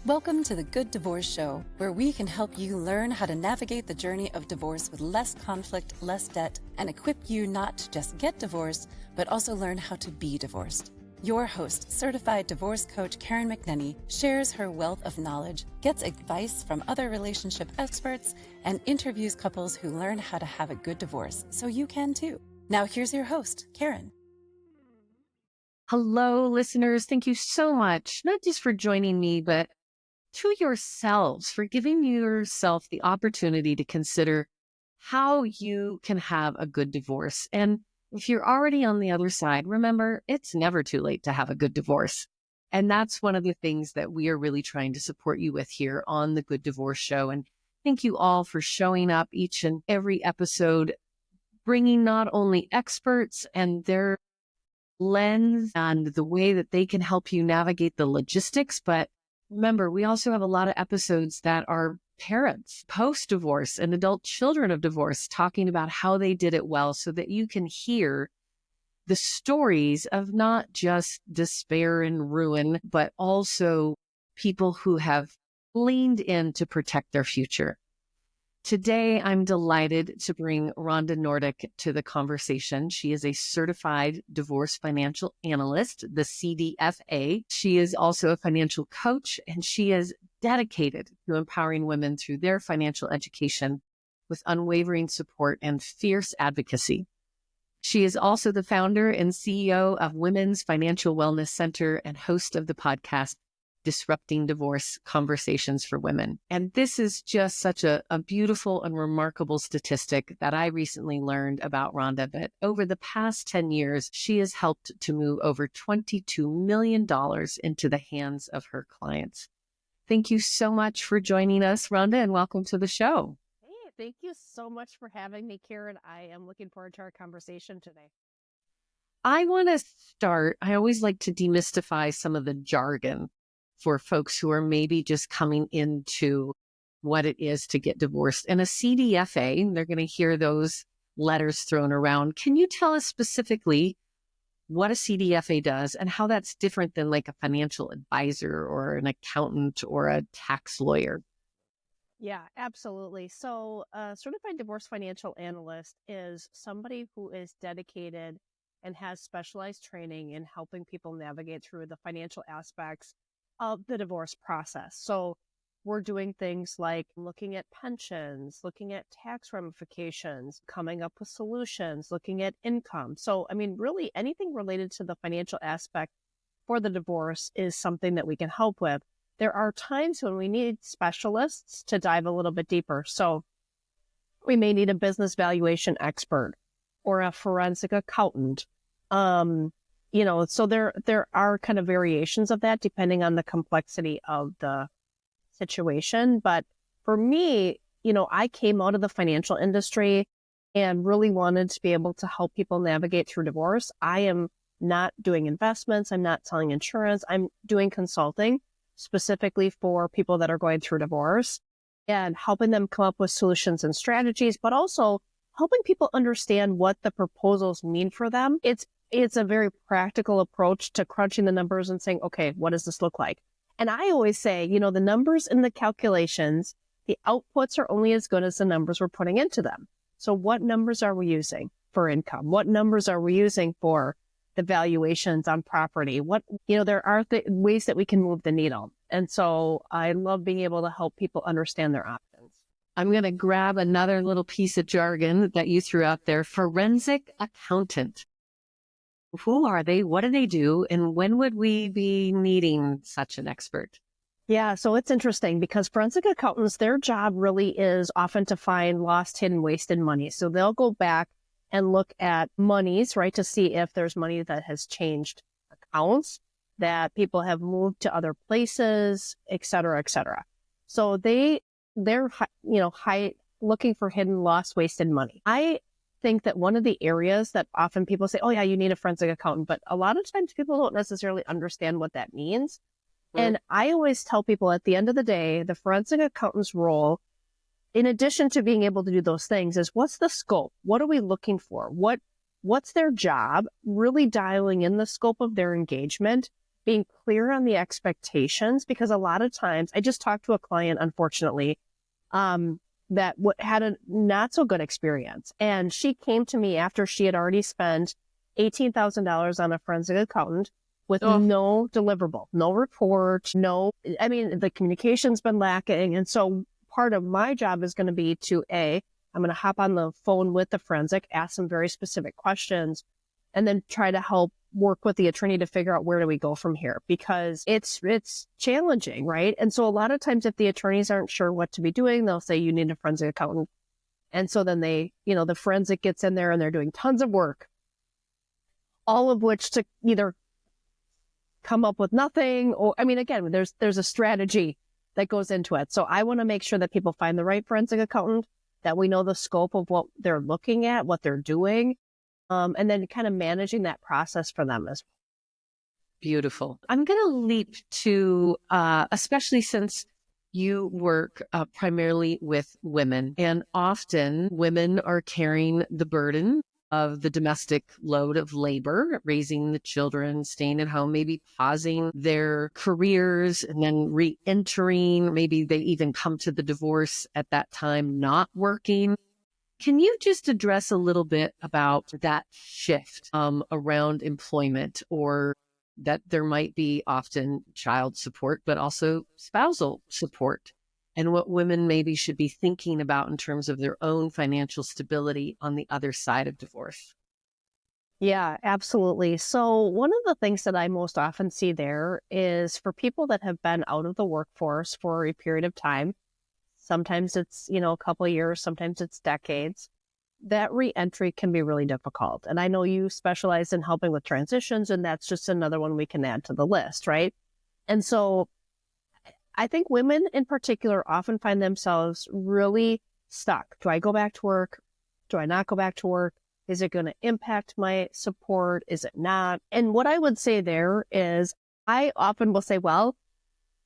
Welcome to the Good Divorce Show, where we can help you learn how to navigate the journey of divorce with less conflict, less debt, and equip you not to just get divorced, but also learn how to be divorced. Your host, Certified Divorce Coach Karen McNenny, shares her wealth of knowledge, gets advice from other relationship experts, and interviews couples who learn how to have a good divorce, so you can too. Now here's your host, Karen. Hello, listeners. Thank you so much, not just for joining me, but to yourselves, for giving yourself the opportunity to consider how you can have a good divorce. And if you're already on the other side, remember, it's never too late to have a good divorce. And that's one of the things that we are really trying to support you with here on the Good Divorce Show. And thank you all for showing up each and every episode, bringing not only experts and their lens and the way that they can help you navigate the logistics, but remember, we also have a lot of episodes that are parents post-divorce and adult children of divorce talking about how they did it well, so that you can hear the stories of not just despair and ruin, but also people who have leaned in to protect their future. Today, I'm delighted to bring Rhonda Noordyk to the conversation. She is a Certified Divorce Financial Analyst, the CDFA. She is also a financial coach, and she is dedicated to empowering women through their financial education with unwavering support and fierce advocacy. She is also the founder and CEO of Women's Financial Wellness Center and host of the podcast, Disrupting Divorce Conversations for Women. And this is just such a beautiful and remarkable statistic that I recently learned about Rhonda. But over the past 10 years, she has helped to move over $22 million into the hands of her clients. Thank you so much for joining us, Rhonda, and welcome to the show. Hey, thank you so much for having me, Karen. I am looking forward to our conversation today. I want to start, I always like to demystify some of the jargon for folks who are maybe just coming into what it is to get divorced. And a CDFA, they're going to hear those letters thrown around. Can you tell us specifically what a CDFA does and how that's different than like a financial advisor or an accountant or a tax lawyer? Yeah, absolutely. So a Certified Divorce Financial Analyst is somebody who is dedicated and has specialized training in helping people navigate through the financial aspects of the divorce process. So we're doing things like looking at pensions, looking at tax ramifications, coming up with solutions, looking at income. So, I mean, really anything related to the financial aspect for the divorce is something that we can help with. There are times when we need specialists to dive a little bit deeper. So we may need a business valuation expert or a forensic accountant. So there are kind of variations of that depending on the complexity of the situation. But for me, I came out of the financial industry and really wanted to be able to help people navigate through divorce. I am not doing investments. I'm not selling insurance. I'm doing consulting specifically for people that are going through divorce and helping them come up with solutions and strategies, but also helping people understand what the proposals mean for them. It's a very practical approach to crunching the numbers and saying, okay, what does this look like? And I always say, the numbers in the calculations, the outputs are only as good as the numbers we're putting into them. So what numbers are we using for income? What numbers are we using for the valuations on property? There are ways that we can move the needle. And so I love being able to help people understand their options. I'm going to grab another little piece of jargon that you threw out there. Forensic accountant. Who are they? What do they do? And when would we be needing such an expert? Yeah, so it's interesting because forensic accountants, their job really is often to find lost, hidden, wasted money. So they'll go back and look at monies, right, to see if there's money that has changed accounts, that people have moved to other places, et cetera, et cetera. So they're looking for hidden, lost, wasted money. I think that one of the areas that often people say, oh yeah, you need a forensic accountant, but a lot of times people don't necessarily understand what that means. Mm-hmm. And I always tell people at the end of the day, the forensic accountant's role, in addition to being able to do those things, is what's the scope? What are we looking for? What's their job? Really dialing in the scope of their engagement, being clear on the expectations, because a lot of times I just talked to a client, unfortunately, that had a not so good experience. And she came to me after she had already spent $18,000 on a forensic accountant with no deliverable, no report, the communication's been lacking. And so part of my job is going to be I'm going to hop on the phone with the forensic, ask some very specific questions, and then try to help work with the attorney to figure out where do we go from here, because it's challenging, right? And so a lot of times if the attorneys aren't sure what to be doing, they'll say you need a forensic accountant. And so then the forensic gets in there and they're doing tons of work, all of which to either come up with nothing or, again, there's a strategy that goes into it. So I want to make sure that people find the right forensic accountant, that we know the scope of what they're looking at, what they're doing, and then kind of managing that process for them as well. Beautiful. I'm going to leap to, especially since you work primarily with women, and often women are carrying the burden of the domestic load of labor, raising the children, staying at home, maybe pausing their careers and then re-entering. Maybe they even come to the divorce at that time not working. Can you just address a little bit about that shift around employment, or that there might be often child support, but also spousal support, and what women maybe should be thinking about in terms of their own financial stability on the other side of divorce? Yeah, absolutely. So one of the things that I most often see there is for people that have been out of the workforce for a period of time, sometimes it's, a couple of years, sometimes it's decades, that reentry can be really difficult. And I know you specialize in helping with transitions, and that's just another one we can add to the list, right? And so I think women in particular often find themselves really stuck. Do I go back to work? Do I not go back to work? Is it going to impact my support? Is it not? And what I would say there is I often will say, well,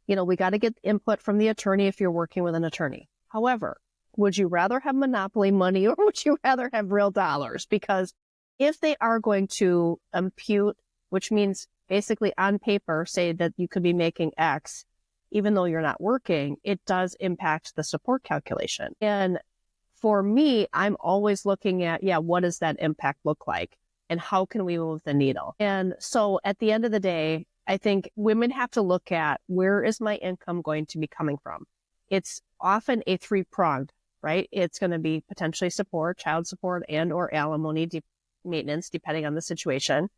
we got to get input from the attorney if you're working with an attorney. However, would you rather have monopoly money or would you rather have real dollars? Because if they are going to impute, which means basically on paper say that you could be making X, even though you're not working, it does impact the support calculation. And for me, I'm always looking at, what does that impact look like? And how can we move the needle? And so at the end of the day, I think women have to look at, where is my income going to be coming from? It's often a three-pronged, right? It's going to be potentially support, child support, and or alimony maintenance, depending on the situation.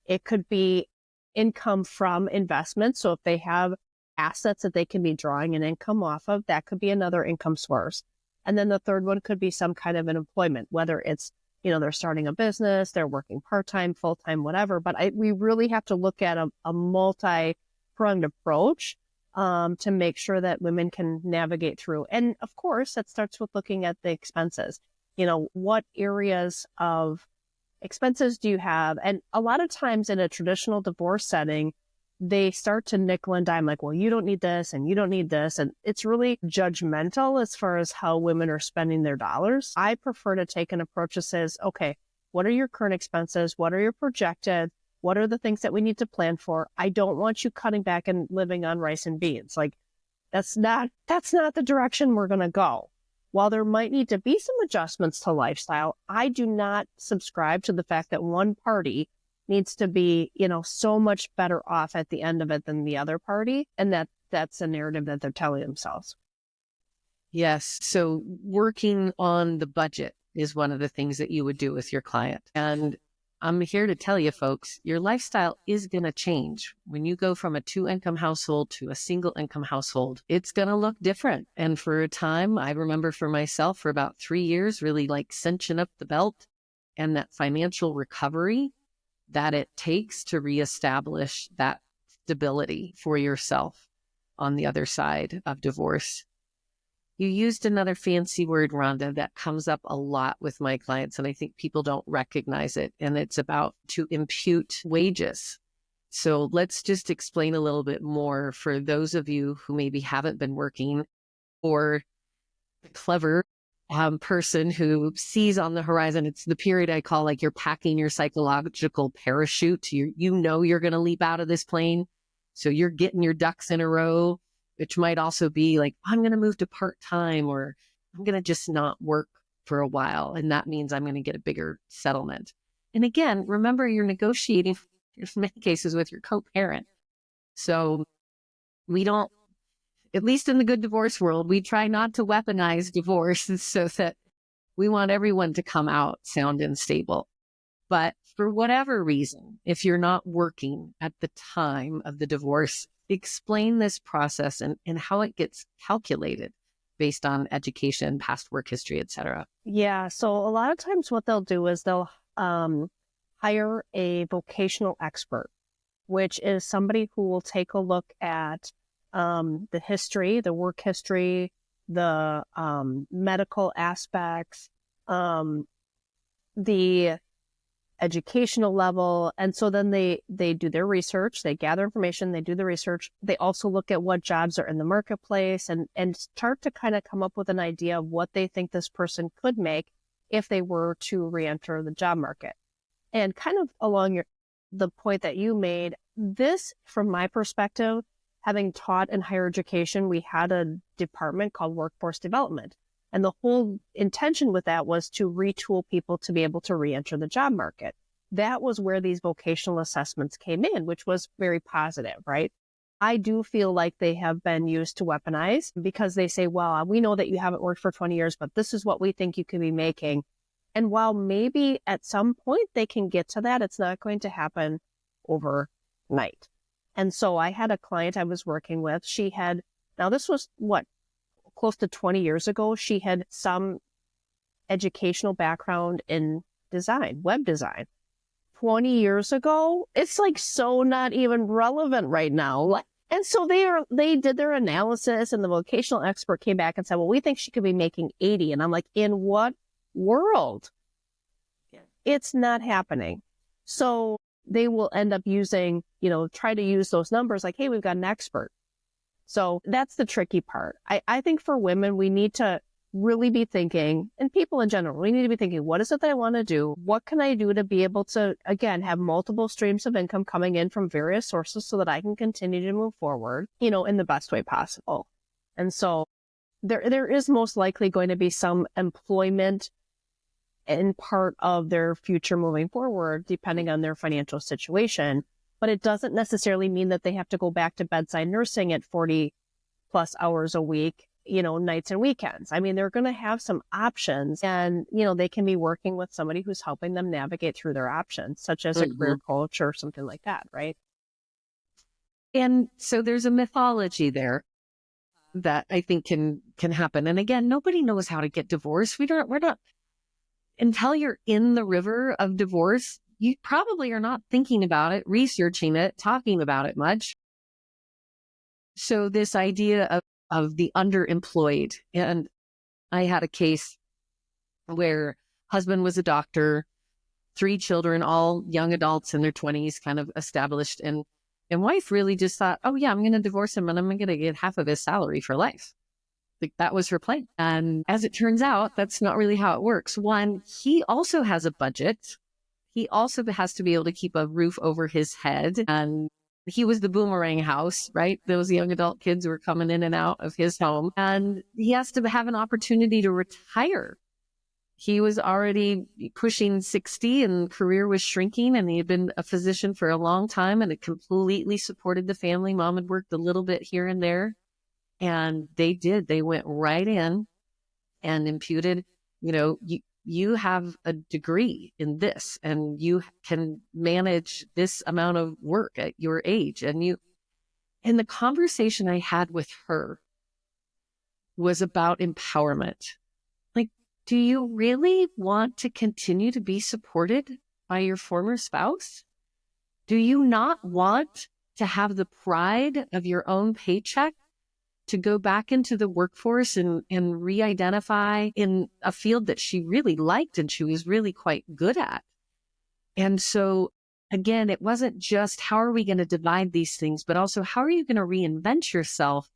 It could be income from investments. So if they have assets that they can be drawing an income off of, that could be another income source. And then the third one could be some kind of an employment, whether it's, they're starting a business, they're working part-time, full-time, whatever. But we really have to look at a multi-pronged approach to make sure that women can navigate through. And of course, that starts with looking at the expenses. What areas of expenses do you have? And a lot of times in a traditional divorce setting, they start to nickel and dime, like, well, you don't need this and you don't need this. And it's really judgmental as far as how women are spending their dollars. I prefer to take an approach that says, okay, what are your current expenses? What are your projected? What are the things that we need to plan for? I don't want you cutting back and living on rice and beans. Like, that's not the direction we're going to go. While there might need to be some adjustments to lifestyle, I do not subscribe to the fact that one party needs to be, so much better off at the end of it than the other party. And that's a narrative that they're telling themselves. Yes. So working on the budget is one of the things that you would do with your client. And I'm here to tell you, folks, your lifestyle is going to change. When you go from a 2-income household to a single income household, it's going to look different. And for a time, I remember for myself, for about 3 years, really like cinching up the belt and that financial recovery that it takes to reestablish that stability for yourself on the other side of divorce. You used another fancy word, Rhonda, that comes up a lot with my clients, and I think people don't recognize it, and it's about to impute wages. So let's just explain a little bit more for those of you who maybe haven't been working, or the clever person who sees on the horizon. It's the period I call like you're packing your psychological parachute. You know you're going to leap out of this plane So you're getting your ducks in a row, which might also be like, I'm going to move to part-time, or I'm going to just not work for a while. And that means I'm going to get a bigger settlement. And again, remember, you're negotiating in many cases with your co-parent. So we don't, at least in the good divorce world, we try not to weaponize divorce so that we want everyone to come out sound and stable. But for whatever reason, if you're not working at the time of the divorce, explain this process and how it gets calculated based on education, past work history, et cetera. Yeah. So a lot of times what they'll do is they'll hire a vocational expert, which is somebody who will take a look at the history, the work history, the medical aspects, the educational level. And so then they do their research, they gather information, they do the research. They also look at what jobs are in the marketplace and start to kind of come up with an idea of what they think this person could make if they were to reenter the job market. And kind of along the point that you made, this, from my perspective, having taught in higher education, we had a department called workforce development. And the whole intention with that was to retool people to be able to reenter the job market. That was where these vocational assessments came in, which was very positive, right? I do feel like they have been used to weaponize because they say, well, we know that you haven't worked for 20 years, but this is what we think you could be making. And while maybe at some point they can get to that, it's not going to happen overnight. And so I had a client I was working with. She had, now this was close to 20 years ago. She had some educational background in design, web design. 20 years ago, it's like so not even relevant right now. And so they did their analysis, and the vocational expert came back and said, well, we think she could be making 80. And I'm like, in what world? Yeah. It's not happening. So they will end up using, try to use those numbers like, hey, we've got an expert. So that's the tricky part. I think for women, we need to really be thinking, and people in general, we need to be thinking, what is it that I want to do? What can I do to be able to, again, have multiple streams of income coming in from various sources so that I can continue to move forward, in the best way possible. And so there is most likely going to be some employment in part of their future moving forward, depending on their financial situation. But it doesn't necessarily mean that they have to go back to bedside nursing at 40 plus hours a week, nights and weekends. I mean, they're going to have some options, and, they can be working with somebody who's helping them navigate through their options, such as a career coach or something like that, right? And so there's a mythology there that I think can happen. And again, nobody knows how to get divorced. We're not, until you're in the river of divorce, you probably are not thinking about it, researching it, talking about it much. So this idea of the underemployed, and I had a case where husband was a doctor, 3 children, all young adults in their 20s, kind of established, and wife really just thought, oh yeah, I'm going to divorce him and I'm going to get half of his salary for life. Like that was her plan. And as it turns out, that's not really how it works. One, he also has a budget. He also has to be able to keep a roof over his head. And he was the boomerang house, right? Those young adult kids were coming in and out of his home. And he has to have an opportunity to retire. He was already pushing 60 and career was shrinking, and he had been a physician for a long time, and it completely supported the family. Mom had worked a little bit here and there. And they went right in and imputed, you have a degree in this and you can manage this amount of work at your age. And the conversation I had with her was about empowerment. Like, do you really want to continue to be supported by your former spouse? Do you not want to have the pride of your own paycheck to go back into the workforce and re-identify in a field that she really liked and she was really quite good at? And so, again, it wasn't just how are we going to divide these things, but also how are you going to reinvent yourself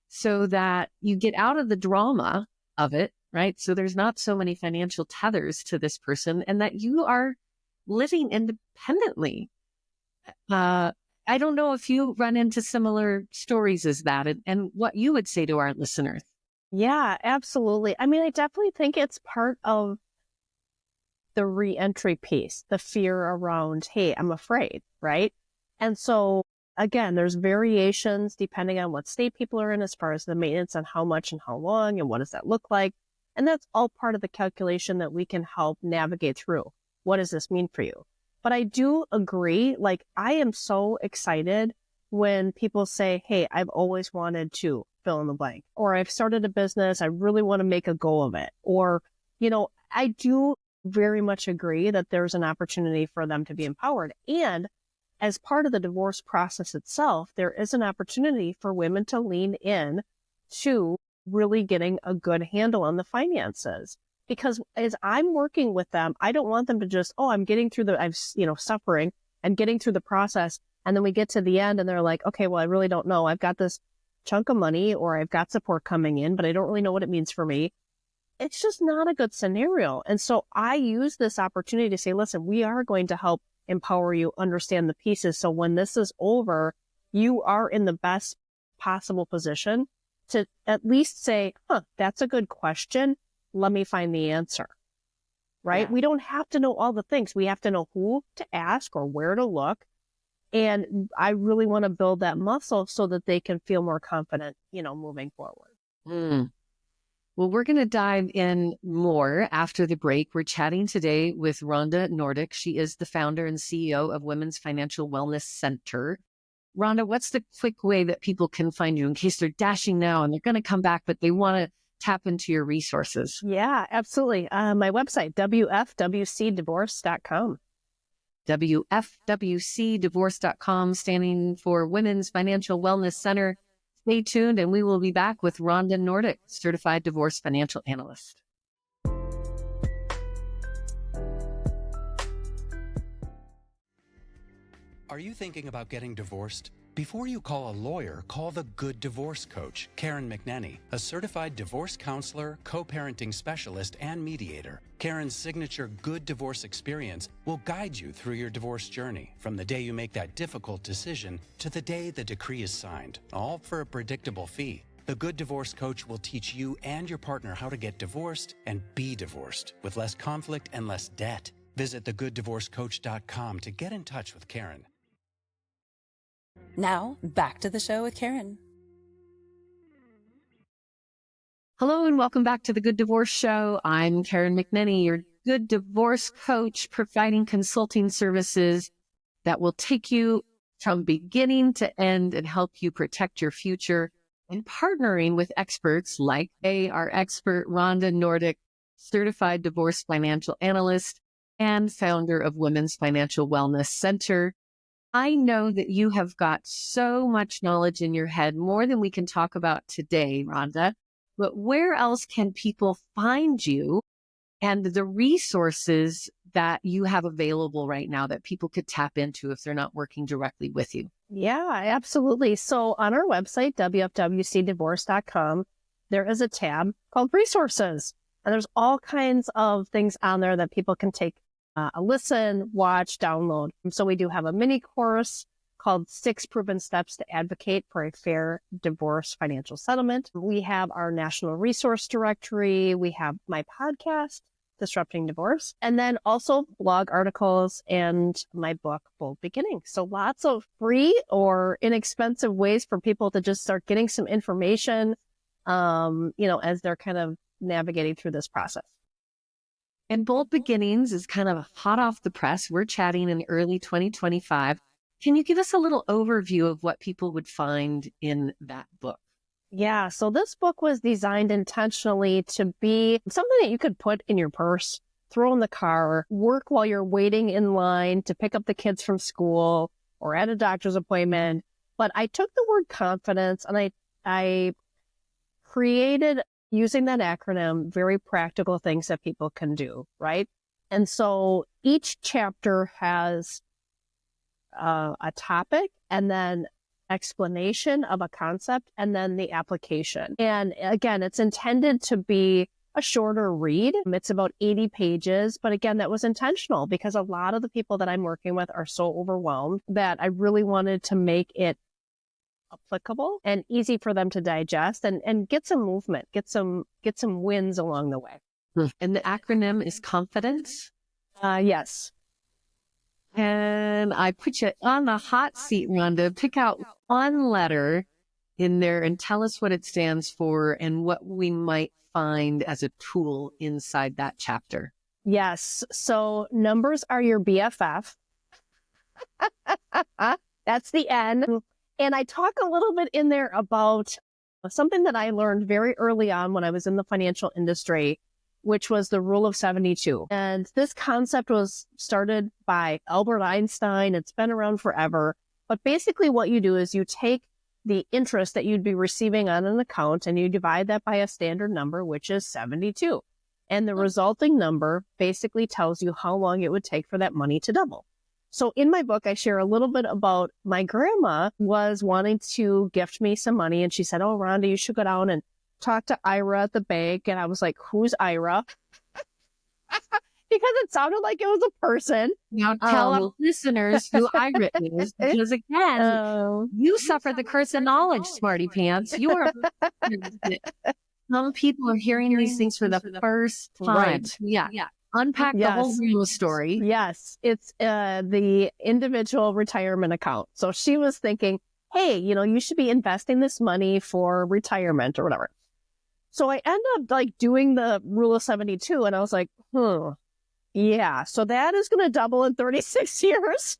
so that you get out of the drama of it, right? So there's not so many financial tethers to this person, and that you are living independently. I don't know if you run into similar stories as that and what you would say to our listeners. Yeah, absolutely. I mean, I definitely think it's part of the reentry piece, the fear around, hey, I'm afraid, right? And so again, there's variations depending on what state people are in as far as the maintenance on how much and how long and what does that look like. And that's all part of the calculation that we can help navigate through. What does this mean for you? But I do agree, like I am so excited when people say, hey, I've always wanted to fill in the blank, or I've started a business, I really want to make a go of it. Or, I do very much agree that there's an opportunity for them to be empowered. And as part of the divorce process itself, there is an opportunity for women to lean in to really getting a good handle on the finances. Because as I'm working with them, I don't want them to just, I'm getting through I'm suffering and getting through the process. And then we get to the end and they're like, okay, well, I really don't know. I've got this chunk of money or I've got support coming in, but I don't really know what it means for me. It's just not a good scenario. And so I use this opportunity to say, listen, we are going to help empower you, understand the pieces. So when this is over, you are in the best possible position to at least say, that's a good question. Let me find the answer, right? Yeah. We don't have to know all the things. We have to know who to ask or where to look. And I really want to build that muscle so that they can feel more confident, moving forward. Mm. Well, we're going to dive in more after the break. We're chatting today with Rhonda Noordyk. She is the founder and CEO of Women's Financial Wellness Center. Rhonda, what's the quick way that people can find you in case they're dashing now and they're going to come back, but they want to tap into your resources? Yeah, absolutely. My website, wfwcdivorce.com. wfwcdivorce.com, standing for Women's Financial Wellness Center. Stay tuned, and we will be back with Rhonda Noordyk, Certified Divorce Financial Analyst. Are you thinking about getting divorced? Before you call a lawyer, call the Good Divorce Coach, Karen McNenny, a certified divorce counselor, co-parenting specialist, and mediator. Karen's signature Good Divorce experience will guide you through your divorce journey, from the day you make that difficult decision to the day the decree is signed, all for a predictable fee. The Good Divorce Coach will teach you and your partner how to get divorced and be divorced with less conflict and less debt. Visit thegooddivorcecoach.com to get in touch with Karen. Now, back to the show with Karen. Hello and welcome back to the Good Divorce Show. I'm Karen McNenny, your Good Divorce Coach, providing consulting services that will take you from beginning to end and help you protect your future, and partnering with experts like our expert Rhonda Noordyk, Certified Divorce Financial Analyst and founder of Women's Financial Wellness Center. I know that you have got so much knowledge in your head, more than we can talk about today, Rhonda, but where else can people find you and the resources that you have available right now that people could tap into if they're not working directly with you? Yeah, absolutely. So on our website, wfwcdivorce.com, there is a tab called resources. And there's all kinds of things on there that people can take a listen, watch, download. So we do have a mini course called 6 Proven Steps to Advocate for a Fair Divorce Financial Settlement. We have our National Resource Directory. We have my podcast, Disrupting Divorce, and then also blog articles and my book, Bold Beginnings. So lots of free or inexpensive ways for people to just start getting some information, as they're kind of navigating through this process. And Bold Beginnings is kind of hot off the press. We're chatting in early 2025. Can you give us a little overview of what people would find in that book? Yeah, so this book was designed intentionally to be something that you could put in your purse, throw in the car, work while you're waiting in line to pick up the kids from school or at a doctor's appointment. But I took the word confidence and I created, using that acronym, very practical things that people can do, right? And so each chapter has a topic and then explanation of a concept and then the application. And again, it's intended to be a shorter read. It's about 80 pages. But again, that was intentional because a lot of the people that I'm working with are so overwhelmed that I really wanted to make it applicable and easy for them to digest and get some movement, get some wins along the way. And the acronym is confidence. Yes. And I put you on the hot seat, Rhonda. Pick out one letter in there and tell us what it stands for and what we might find as a tool inside that chapter. Yes. So numbers are your BFF. That's the N. And I talk a little bit in there about something that I learned very early on when I was in the financial industry, which was the rule of 72. And this concept was started by Albert Einstein. It's been around forever. But basically what you do is you take the interest that you'd be receiving on an account and you divide that by a standard number, which is 72. And the resulting number basically tells you how long it would take for that money to double. So in my book, I share a little bit about my grandma was wanting to gift me some money. And she said, oh, Rhonda, you should go down and talk to Ira at the bank. And I was like, who's Ira? Because it sounded like it was a person. Now tell our listeners who Ira is, because again, you suffer the curse of knowledge, smarty pants. You are. Some people are hearing these things for the first time. Right. Yeah. Unpack the whole real story. Yes. It's the individual retirement account. So she was thinking, hey, you should be investing this money for retirement or whatever. So I end up doing the rule of 72 and I was like, yeah, so that is going to double in 36 years.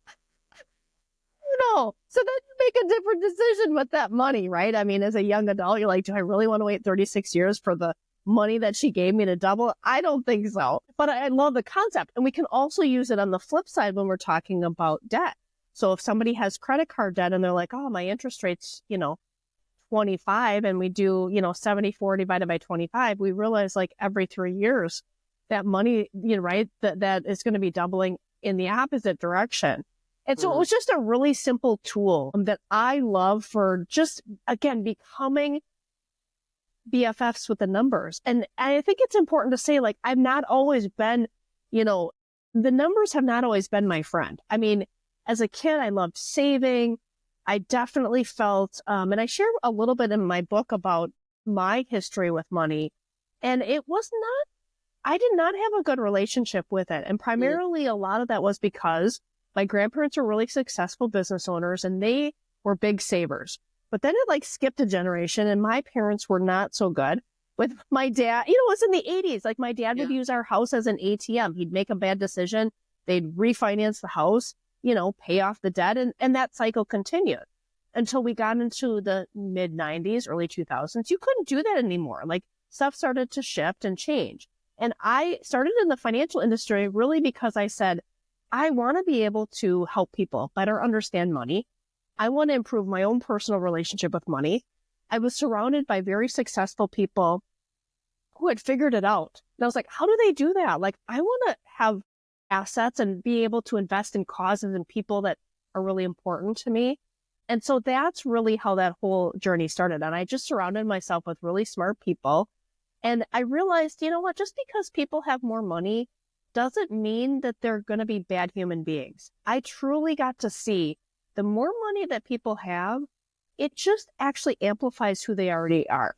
So then you make a different decision with that money, right? I mean, as a young adult, you're like, do I really want to wait 36 years for the money that she gave me to double? I don't think so. But I love the concept. And we can also use it on the flip side when we're talking about debt. So if somebody has credit card debt and they're like, oh, my interest rate's, 25 and we do, 74 divided by 25, we realize every 3 years that money, right, that is going to be doubling in the opposite direction. And so it was just a really simple tool that I love for just, again, becoming BFFs with the numbers. And I think it's important to say, I've not always been, the numbers have not always been my friend. I mean, as a kid, I loved saving. I definitely felt, and I share a little bit in my book about my history with money. And it was I did not have a good relationship with it. And primarily a lot of that was because my grandparents were really successful business owners and they were big savers. But then it skipped a generation and my parents were not so good. With my dad, it was in the 80s. My dad would use our house as an ATM. He'd make a bad decision. They'd refinance the house, pay off the debt. And that cycle continued until we got into the mid 90s, early 2000s. You couldn't do that anymore. Stuff started to shift and change. And I started in the financial industry really because I said, I want to be able to help people better understand money. I want to improve my own personal relationship with money. I was surrounded by very successful people who had figured it out. And I was like, how do they do that? I want to have assets and be able to invest in causes and people that are really important to me. And so that's really how that whole journey started. And I just surrounded myself with really smart people. And I realized, just because people have more money doesn't mean that they're going to be bad human beings. I truly got to see the more money that people have, it just actually amplifies who they already are.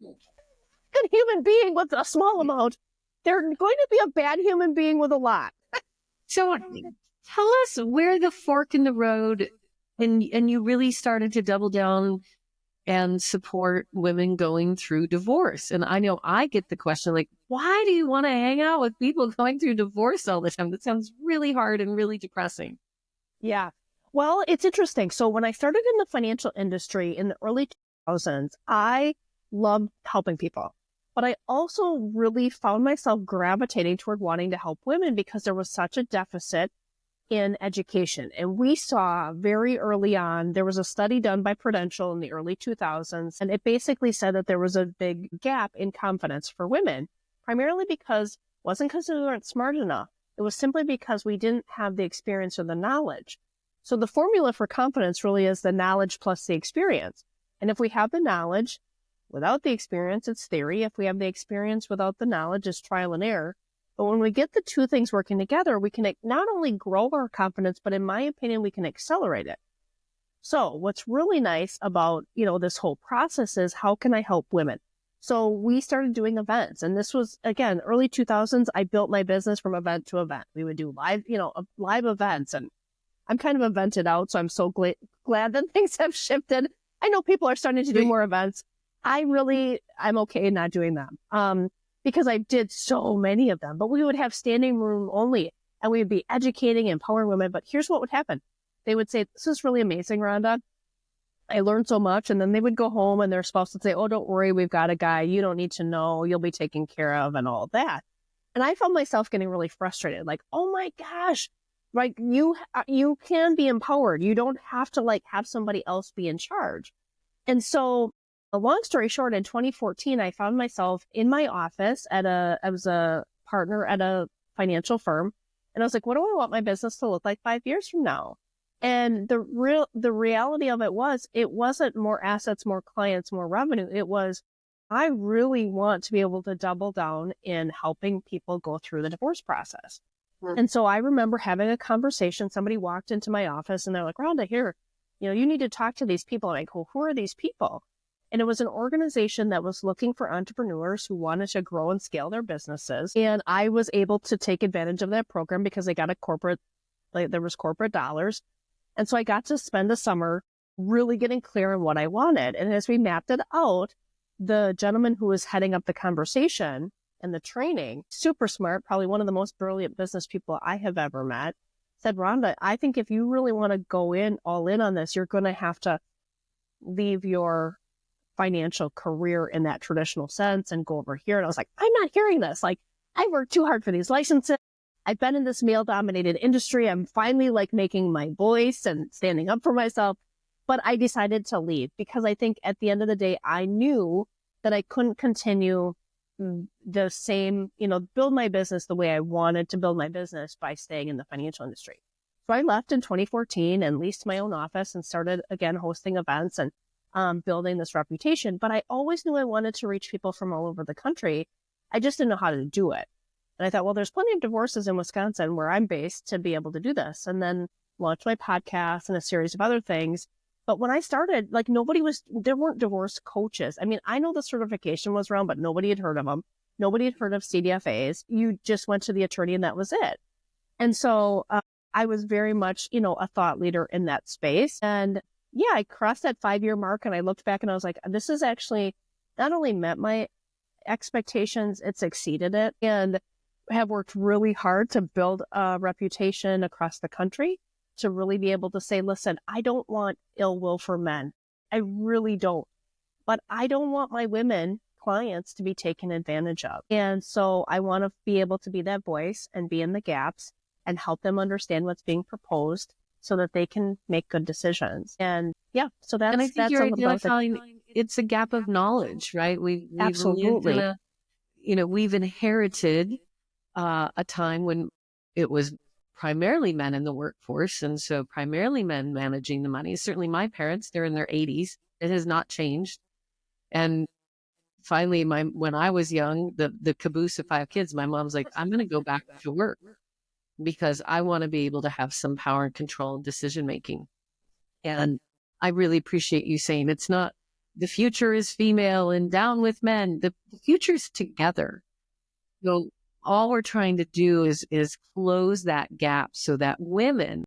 A human being with a small amount, they're going to be a bad human being with a lot. So tell us where the fork in the road and you really started to double down and support women going through divorce. And I know I get the question, why do you want to hang out with people going through divorce all the time? That sounds really hard and really depressing. Yeah. Well, it's interesting. So when I started in the financial industry in the early 2000s, I loved helping people. But I also really found myself gravitating toward wanting to help women because there was such a deficit in education. And we saw very early on, there was a study done by Prudential in the early 2000s, and it basically said that there was a big gap in confidence for women, primarily because it wasn't because we weren't smart enough. It was simply because we didn't have the experience or the knowledge. So the formula for confidence really is the knowledge plus the experience. And if we have the knowledge, without the experience, it's theory. If we have the experience without the knowledge, it's trial and error. But when we get the two things working together, we can not only grow our confidence, but in my opinion, we can accelerate it. So what's really nice about, this whole process is, how can I help women? So we started doing events, and this was, again, early 2000s. I built my business from event to event. We would do live events, and I'm kind of evented out. So I'm so glad that things have shifted. I know people are starting to do more events. I'm okay not doing them. Because I did so many of them, but we would have standing room only, and we would be educating and empowering women. But here's what would happen. They would say, "This is really amazing, Rhonda. I learned so much." And then they would go home and their spouse would say, "Oh, don't worry. We've got a guy. You don't need to know. You'll be taken care of," and all that. And I found myself getting really frustrated. Like, oh my gosh, like you can be empowered. You don't have to have somebody else be in charge. And so, a long story short, in 2014, I found myself in my office I was a partner at a financial firm. And I was like, what do I want my business to look like 5 years from now? And the reality of it wasn't more assets, more clients, more revenue. It was, I really want to be able to double down in helping people go through the divorce process. Mm-hmm. And so I remember having a conversation. Somebody walked into my office and they're like, "Rhonda, here, you need to talk to these people." I'm like, "Well, who are these people?" And it was an organization that was looking for entrepreneurs who wanted to grow and scale their businesses. And I was able to take advantage of that program because they got there was corporate dollars. And so I got to spend a summer really getting clear on what I wanted. And as we mapped it out, the gentleman who was heading up the conversation and the training, super smart, probably one of the most brilliant business people I have ever met, said, "Rhonda, I think if you really want to go all in on this, you're going to have to leave your financial career in that traditional sense and go over here." And I was like, I'm not hearing this. Like, I worked too hard for these licenses. I've been in this male-dominated industry. I'm finally making my voice and standing up for myself. But I decided to leave because I think at the end of the day, I knew that I couldn't continue the same, build my business the way I wanted to build my business by staying in the financial industry. So I left in 2014 and leased my own office and started again hosting events and building this reputation. But I always knew I wanted to reach people from all over the country. I just didn't know how to do it. And I thought, well, there's plenty of divorces in Wisconsin where I'm based to be able to do this. And then launched my podcast and a series of other things. But when I started, there weren't divorce coaches. I mean, I know the certification was around, but nobody had heard of them. Nobody had heard of CDFAs. You just went to the attorney and that was it. And so I was very much, a thought leader in that space. And yeah, I crossed that 5-year mark and I looked back and I was like, this has actually not only met my expectations, it's exceeded it, and have worked really hard to build a reputation across the country to really be able to say, listen, I don't want ill will for men. I really don't. But I don't want my women clients to be taken advantage of. And so I want to be able to be that voice and be in the gaps and help them understand what's being proposed so that they can make good decisions. And yeah, so that's, and I think you're identifying it's a gap of knowledge, right? We've absolutely, we've inherited a time when it was primarily men in the workforce. And so primarily men managing the money. Certainly my parents, they're in their 80s. It has not changed. And finally, when I was young, the caboose of 5 kids, my mom's like, I'm going to go back to work because I want to be able to have some power and control and decision making. And I really appreciate you saying it's not the future is female and down with men. The future's together. So all we're trying to do is close that gap so that women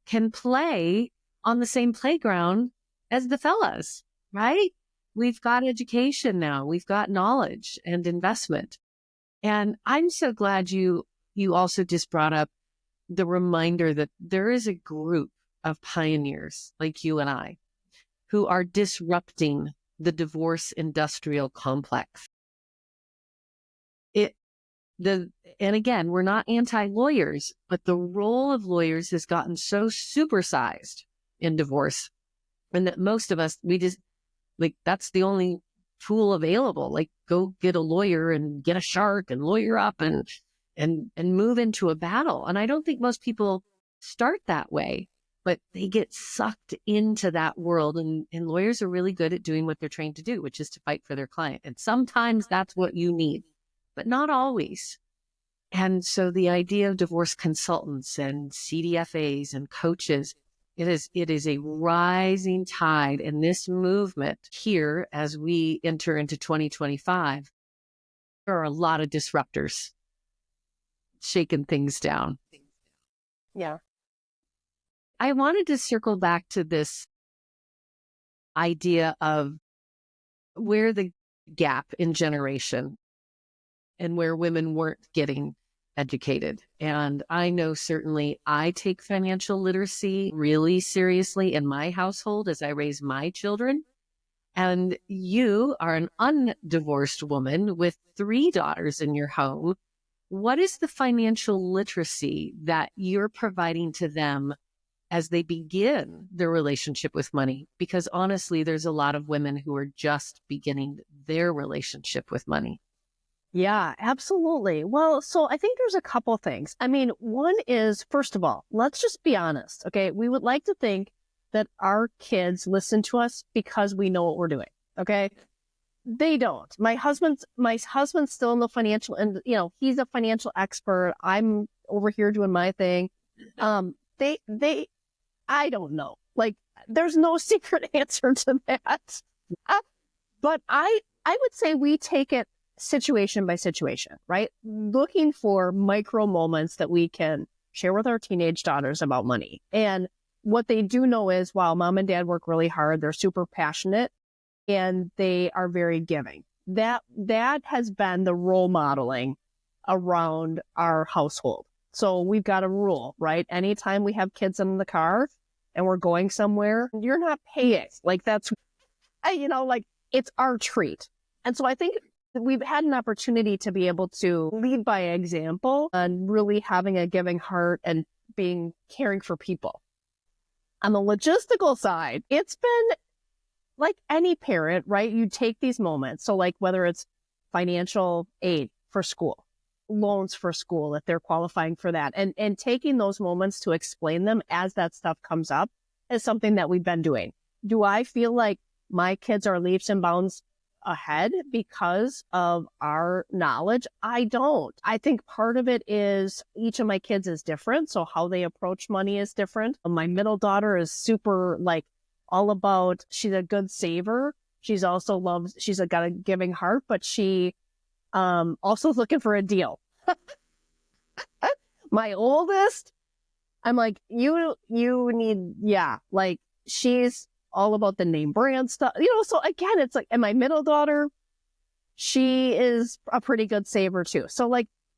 can play on the same playground as the fellas, right? We've got education now. We've got knowledge and investment. And I'm so glad you also just brought up the reminder that there is a group of pioneers like you and I who are disrupting the divorce industrial complex. And again, we're not anti-lawyers, but the role of lawyers has gotten so supersized in divorce, and that most of us, we just that's the only tool available. Go get a lawyer and get a shark and lawyer up and move into a battle. And I don't think most people start that way. but they get sucked into that world. And lawyers are really good at doing what they're trained to do, which is to fight for their client. And sometimes that's what you need, but not always. And so the idea of divorce consultants and CDFAs and coaches, it is a rising tide. And this movement here, as we enter into 2025, there are a lot of disruptors shaking things down. Yeah. I wanted to circle back to this idea of where the gap in generation and where women weren't getting educated. And I know certainly I take financial literacy really seriously in my household as I raise my children. And you are an undivorced woman with 3 daughters in your home. What is the financial literacy that you're providing to them as they begin their relationship with money? Because honestly, there's a lot of women who are just beginning their relationship with money. Yeah, absolutely. Well, so I think there's a couple things. I mean, one is, first of all, let's just be honest. Okay. We would like to think that our kids listen to us because we know what we're doing. Okay. They don't. My husband's still in the financial, and he's a financial expert. I'm over here doing my thing. I don't know. Like, there's no secret answer to that. But I would say we take it situation by situation, right? Looking for micro moments that we can share with our teenage daughters about money. And what they do know is, while mom and dad work really hard, they're super passionate and they are very giving. That has been the role modeling around our household. So we've got a rule, right? Anytime we have kids in the car and we're going somewhere, you're not paying. Like, that's, it's our treat. And so I think we've had an opportunity to be able to lead by example and really having a giving heart and caring for people. On the logistical side, it's been like any parent, right? You take these moments. So like whether it's financial aid for school, loans for school, if they're qualifying for that, and taking those moments to explain them as that stuff comes up is something that we've been doing. Do I feel like my kids are leaps and bounds ahead because of our knowledge? I don't. I think part of it is each of my kids is different. So how they approach money is different. My middle daughter is super all about, she's a good saver. She's also got a giving heart, but she also is looking for a deal. My oldest, I'm like, you need, she's all about the name brand stuff, so again, it's like, and my middle daughter, she is a pretty good saver too. So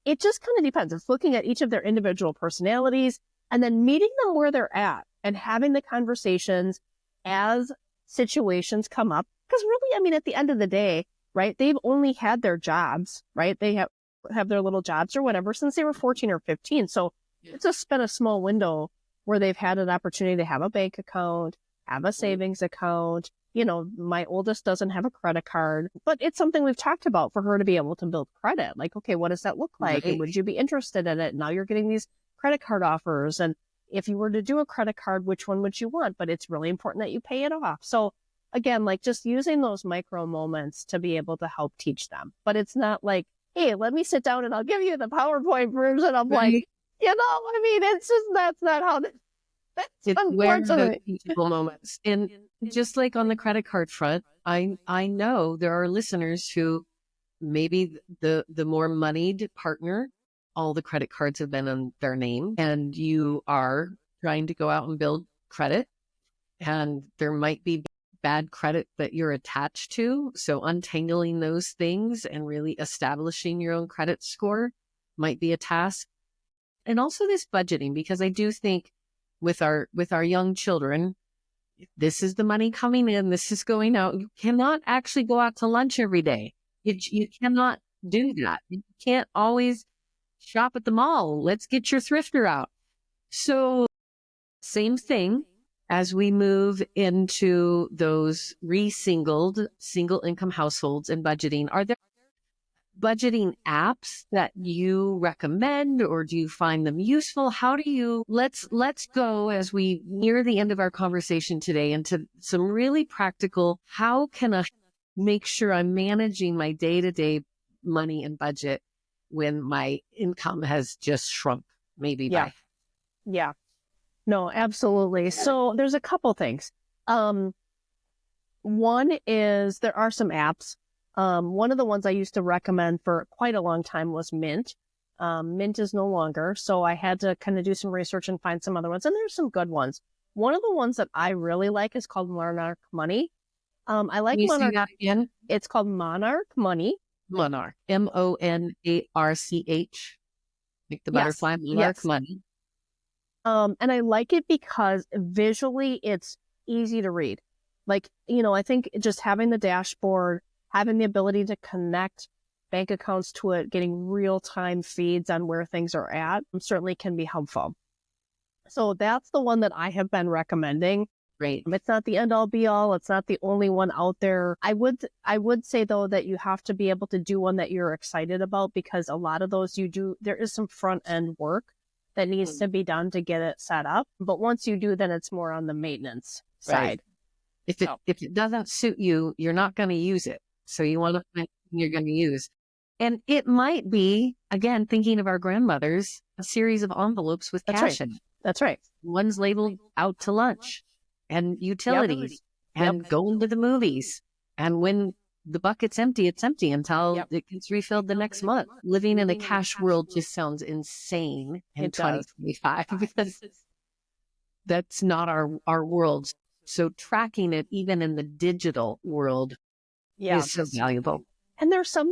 it just kind of depends. It's looking at each of their individual personalities and then meeting them where they're at and having the conversations as situations come up. Because really, I mean, at the end of the day, right, they've only had their jobs, right? They have their little jobs or whatever since they were 14 or 15. So it's just been a small window where they've had an opportunity to have a bank account, have a savings account. My oldest doesn't have a credit card, but it's something we've talked about for her to be able to build credit. Like, okay, what does that look like? Right. And would you be interested in it? Now you're getting these credit card offers. And if you were to do a credit card, which one would you want? But it's really important that you pay it off. So again, just using those micro moments to be able to help teach them. But it's not like, hey, let me sit down and I'll give you the PowerPoint version of right. It's just, that's not how it's where the teachable moments. And just like on the credit card front, I know there are listeners who maybe the more moneyed partner, all the credit cards have been on their name, and you are trying to go out and build credit, and there might be bad credit that you're attached to. So untangling those things and really establishing your own credit score might be a task. And also this budgeting, because I do think with our young children, this is the money coming in, this is going out. You cannot actually go out to lunch every day. You cannot do that. You can't always shop at the mall. Let's get your thrifter out. So same thing as we move into those single income households and budgeting. Are there budgeting apps that you recommend, or do you find them useful? How do you, let's go as we near the end of our conversation today into some really practical, how can I make sure I'm managing my day-to-day money and budget when my income has just shrunk maybe Yeah. by. Yeah. No, absolutely. So there's a couple things. One is there are some apps. One of the ones I used to recommend for quite a long time was Mint. Mint is no longer, so I had to kind of do some research and find some other ones, and there's some good ones. One of the ones that I really like is called Monarch Money. I like Can you say Monarch. that again? It's called Monarch Money. Monarch. Monarch. Like the butterfly. Monarch Yes. Money. And I like it because visually it's easy to read. Like, I think just having the dashboard, having the ability to connect bank accounts to it, getting real-time feeds on where things are at certainly can be helpful. So that's the one that I have been recommending. Great. It's not the end-all be-all. It's not the only one out there. I would say, though, that you have to be able to do one that you're excited about, because a lot of those there is some front-end work that needs to be done to get it set up. But once you do, then it's more on the maintenance side. If it doesn't suit you, you're not going to use it. So you want to find something you're going to use. And it might be, again, thinking of our grandmothers, a series of envelopes with cash in it. That's right. One's labeled out to lunch and utilities and going to the movies. And when the bucket's empty, it's empty until it gets refilled the next month. Living in a cash world just sounds insane in 2025 because that's not our world. So tracking it even in the digital world is so valuable. And there are some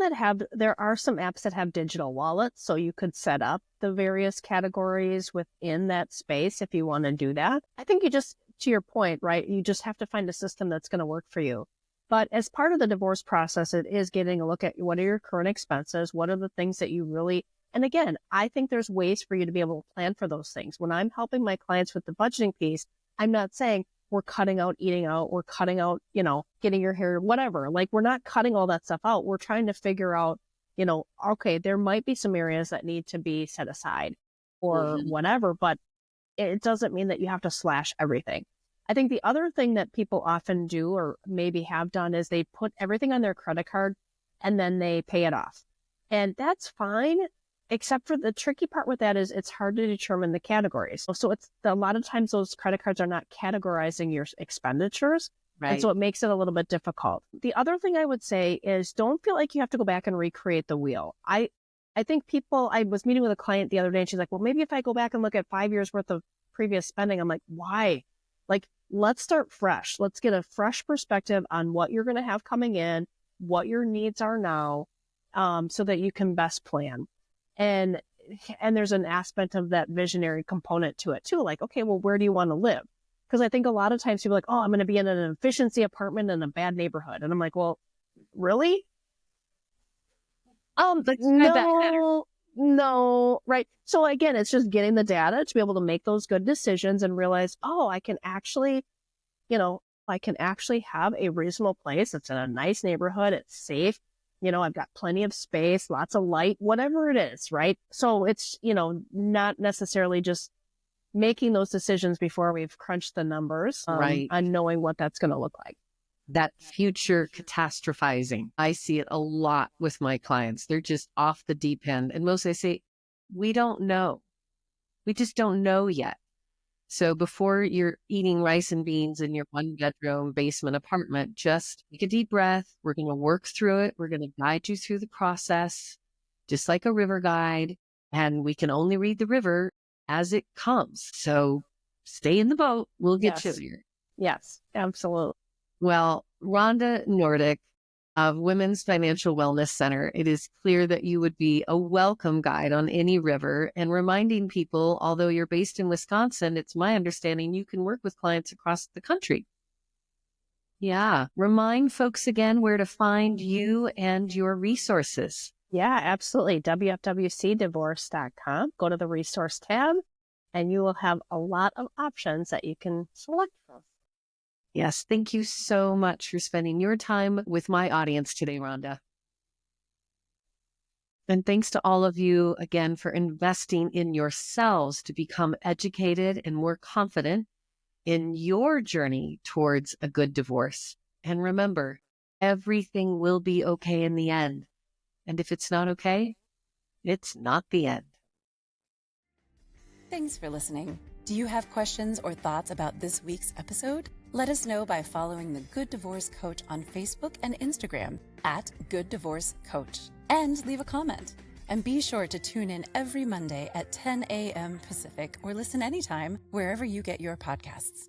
apps that have digital wallets, so you could set up the various categories within that space if you want to do that. I think to your point, right, you just have to find a system that's going to work for you. But as part of the divorce process, it is getting a look at what are your current expenses, what are the things that you really, and again, I think there's ways for you to be able to plan for those things. When I'm helping my clients with the budgeting piece, I'm not saying we're cutting out eating out, we're cutting out, getting your hair, whatever. Like, we're not cutting all that stuff out. We're trying to figure out, okay, there might be some areas that need to be set aside or whatever, but it doesn't mean that you have to slash everything. I think the other thing that people often do or maybe have done is they put everything on their credit card and then they pay it off. And that's fine, except for the tricky part with that is it's hard to determine the categories. So it's a lot of times those credit cards are not categorizing your expenditures. Right. And so it makes it a little bit difficult. The other thing I would say is don't feel like you have to go back and recreate the wheel. I think I was meeting with a client the other day and she's like, well, maybe if I go back and look at 5 years worth of previous spending, I'm like, why? Like, let's start fresh. Let's get a fresh perspective on what you're going to have coming in, what your needs are now, so that you can best plan. And there's an aspect of that visionary component to it too. Like, okay, well, where do you want to live? Because I think a lot of times people are like, oh, I'm going to be in an efficiency apartment in a bad neighborhood. And I'm like, well, really? No, right. So again, it's just getting the data to be able to make those good decisions and realize, oh, I can actually have a reasonable place. It's in a nice neighborhood. It's safe. I've got plenty of space, lots of light, whatever it is, right? So it's, not necessarily just making those decisions before we've crunched the numbers, right, on knowing what that's going to look like. That future catastrophizing. I see it a lot with my clients. They're just off the deep end. And most I say, we don't know. We just don't know yet. So before you're eating rice and beans in your 1-bedroom basement apartment, just take a deep breath. We're going to work through it. We're going to guide you through the process, just like a river guide. And we can only read the river as it comes. So stay in the boat. We'll get you there. Yes, absolutely. Well, Rhonda Noordyk of Women's Financial Wellness Center, it is clear that you would be a welcome guide on any river, and reminding people, although you're based in Wisconsin, it's my understanding you can work with clients across the country. Yeah. Remind folks again where to find you and your resources. Yeah, absolutely. wfwcdivorce.com. Go to the resource tab and you will have a lot of options that you can select from. Yes, thank you so much for spending your time with my audience today, Rhonda. And thanks to all of you again for investing in yourselves to become educated and more confident in your journey towards a good divorce. And remember, everything will be okay in the end. And if it's not okay, it's not the end. Thanks for listening. Do you have questions or thoughts about this week's episode? Let us know by following the Good Divorce Coach on Facebook and Instagram at Good Divorce Coach, and leave a comment. And be sure to tune in every Monday at 10 a.m. Pacific or listen anytime wherever you get your podcasts.